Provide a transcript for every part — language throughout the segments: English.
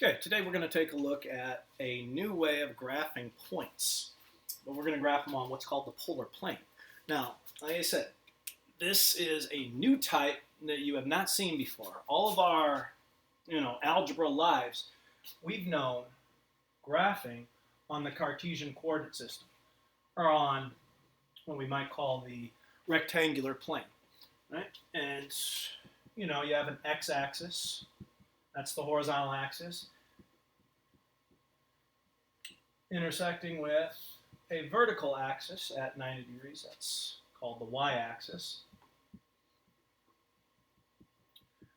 Okay, today we're going to take a look at a new way of graphing points. But we're going to graph them on what's called the polar plane. Now, like I said, this is a new type that you have not seen before. All of our, algebra lives, we've known graphing on the Cartesian coordinate system, or on what we might call the rectangular plane, right? And, you have an x-axis, that's the horizontal axis, intersecting with a vertical axis at 90 degrees. That's called the y-axis.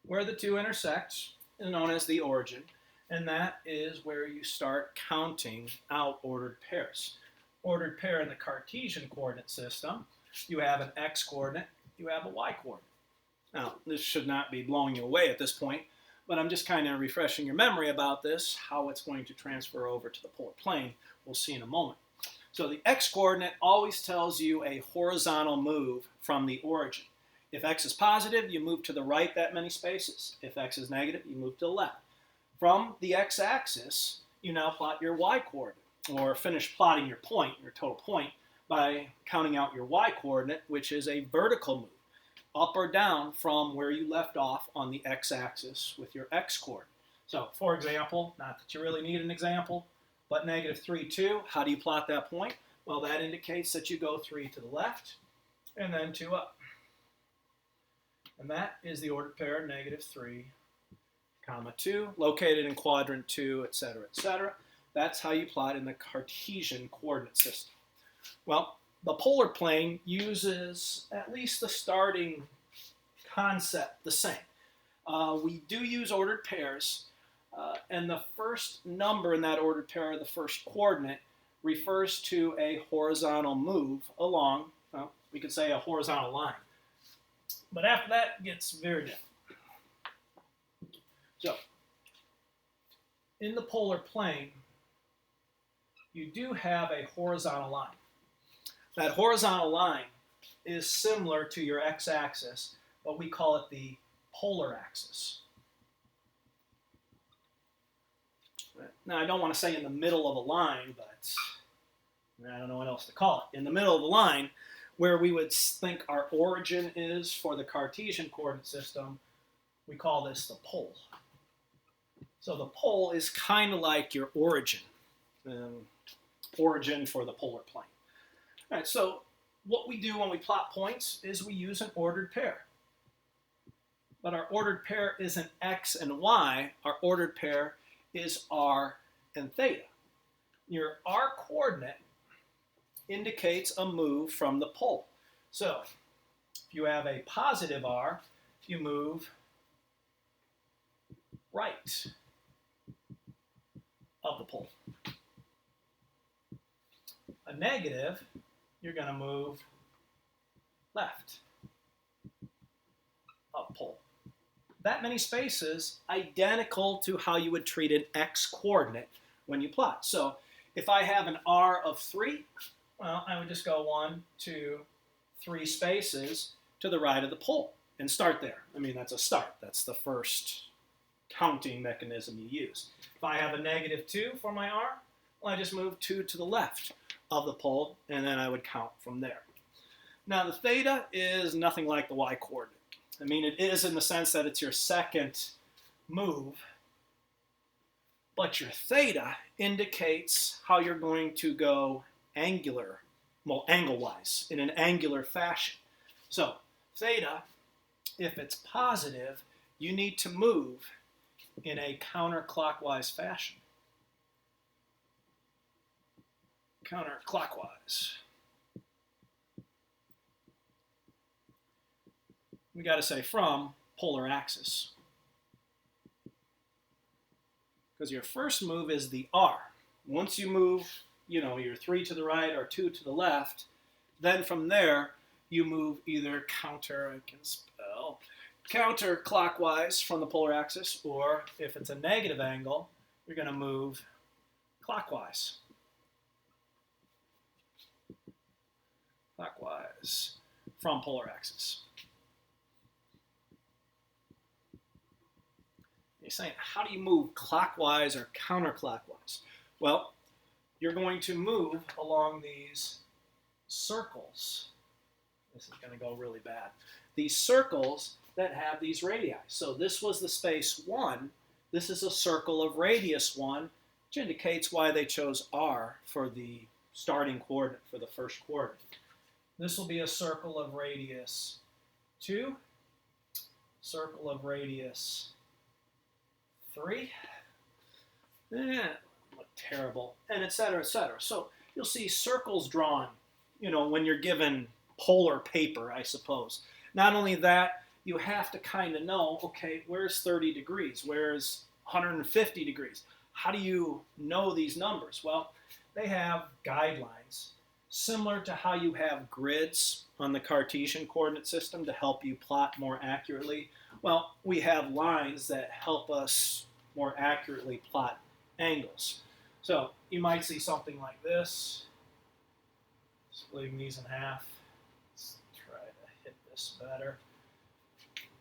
Where the two intersect is known as the origin, and that is where you start counting out ordered pairs. Ordered pair in the Cartesian coordinate system, you have an x-coordinate, you have a y-coordinate. Now, this should not be blowing you away at this point, but I'm just kind of refreshing your memory about this, how it's going to transfer over to the polar plane. We'll see in a moment. So the x-coordinate always tells you a horizontal move from the origin. If x is positive, you move to the right that many spaces. If x is negative, you move to the left. From the x-axis, you now plot your y-coordinate, or finish plotting your point, your total point, by counting out your y-coordinate, which is a vertical move, up or down from where you left off on the x-axis with your x-coordinate. So, for example, not that you really need an example, but negative 3, 2, how do you plot that point? Well, that indicates that you go 3 to the left and then 2 up. And that is the ordered pair negative 3, comma 2, located in quadrant 2, etc., etc. That's how you plot in the Cartesian coordinate system. Well, the polar plane uses at least the starting concept the same. We do use ordered pairs, and the first number in that ordered pair, the first coordinate, refers to a horizontal move along, well, we could say a horizontal line. But after that, it gets very different. So, in the polar plane, you do have a horizontal line. That horizontal line is similar to your x-axis, but we call it the polar axis. Now, I don't want to say in the middle of a line, but I don't know what else to call it. In the middle of the line, where we would think our origin is for the Cartesian coordinate system, we call this the pole. So the pole is kind of like your origin for the polar plane. All right, so what we do when we plot points is we use an ordered pair. But our ordered pair isn't x and y. Our ordered pair is r and theta. Your r coordinate indicates a move from the pole. So if you have a positive r, you move right of the pole. A negative, you're going to move left of pole. That many spaces, identical to how you would treat an x-coordinate when you plot. So if I have an r of 3, well, I would just go 1, 2, 3 spaces to the right of the pole and start there. I mean, that's a start. That's the first counting mechanism you use. If I have a negative 2 for my r, well, I just move 2 to the left of the pole, and then I would count from there. Now, the theta is nothing like the y-coordinate. I mean, it is in the sense that it's your second move, but your theta indicates how you're going to go angle-wise, in an angular fashion. So, theta, if it's positive, you need to move in a counterclockwise fashion. Counterclockwise. We got to say from polar axis. Because your first move is the r. Once you move, you're 3 to the right or 2 to the left, then from there you move either counterclockwise from the polar axis, or if it's a negative angle, you're going to move clockwise. Clockwise from polar axis. You're saying, how do you move clockwise or counterclockwise? Well, you're going to move along these circles. This is going to go really bad. These circles that have these radii. So this was the space 1. This is a circle of radius 1, which indicates why they chose R for the starting coordinate for the first coordinate. This will be a circle of radius 2, circle of radius 3. Look terrible, and etc., etc. So you'll see circles drawn, when you're given polar paper, I suppose. Not only that, you have to kind of know, okay, where's 30 degrees? Where's 150 degrees? How do you know these numbers? Well, they have guidelines, similar to how you have grids on the Cartesian coordinate system to help you plot more accurately. Well, we have lines that help us more accurately plot angles. So you might see something like this. Splitting these in half. Let's try to hit this better.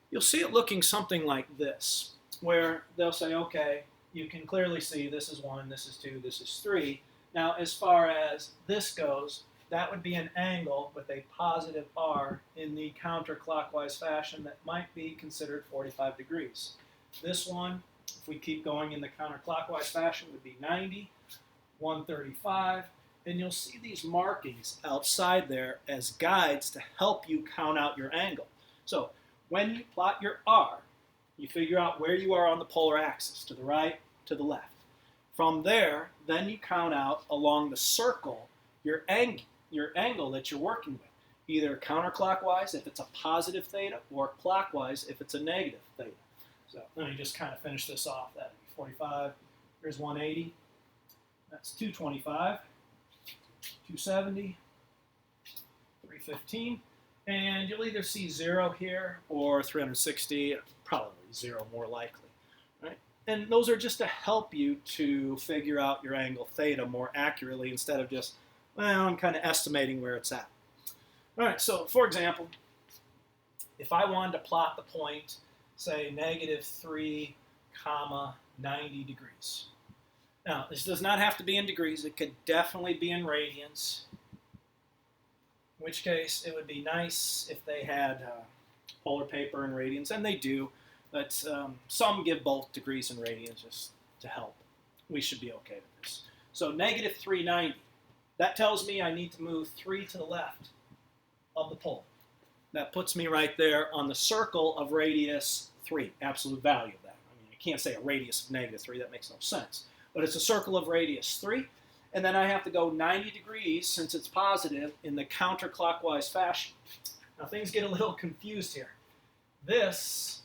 You'll see it looking something like this, where they'll say, okay, you can clearly see this is 1, this is 2, this is 3. Now, as far as this goes, that would be an angle with a positive R in the counterclockwise fashion that might be considered 45 degrees. This one, if we keep going in the counterclockwise fashion, would be 90, 135, and you'll see these markings outside there as guides to help you count out your angle. So when you plot your R, you figure out where you are on the polar axis, to the right, to the left. From there, then you count out along the circle your angle that you're working with, either counterclockwise if it's a positive theta, or clockwise if it's a negative theta. So let me just kind of finish this off. That'd be 45. Here's 180. That's 225, 270, 315. And you'll either see 0 here or 360, probably 0 more likely. Right? And those are just to help you to figure out your angle theta more accurately instead of just, well, I'm kind of estimating where it's at. All right, so for example, if I wanted to plot the point, say -3, 90 degrees. Now, this does not have to be in degrees. It could definitely be in radians, in which case it would be nice if they had polar paper in radians, and they do, but some give both degrees and radians just to help. We should be okay with this. So -390, that tells me I need to move 3 to the left of the pole. That puts me right there on the circle of radius 3, absolute value of that. I mean, you can't say a radius of -3, that makes no sense. But it's a circle of radius 3, and then I have to go 90 degrees, since it's positive, in the counterclockwise fashion. Now things get a little confused here. This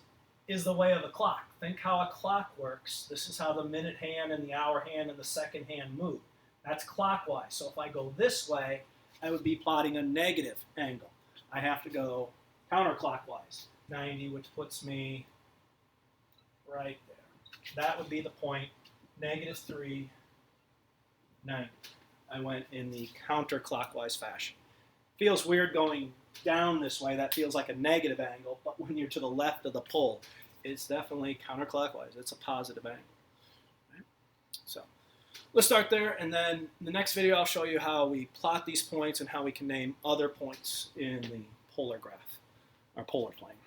is the way of the clock. Think how a clock works. This is how the minute hand and the hour hand and the second hand move. That's clockwise. So if I go this way, I would be plotting a negative angle. I have to go counterclockwise, 90, which puts me right there. That would be the point, -390. I went in the counterclockwise fashion. Feels weird going down this way. That feels like a negative angle, but when you're to the left of the pole, it's definitely counterclockwise. It's a positive angle. Right? So let's start there, and then in the next video I'll show you how we plot these points and how we can name other points in the polar graph, or polar plane.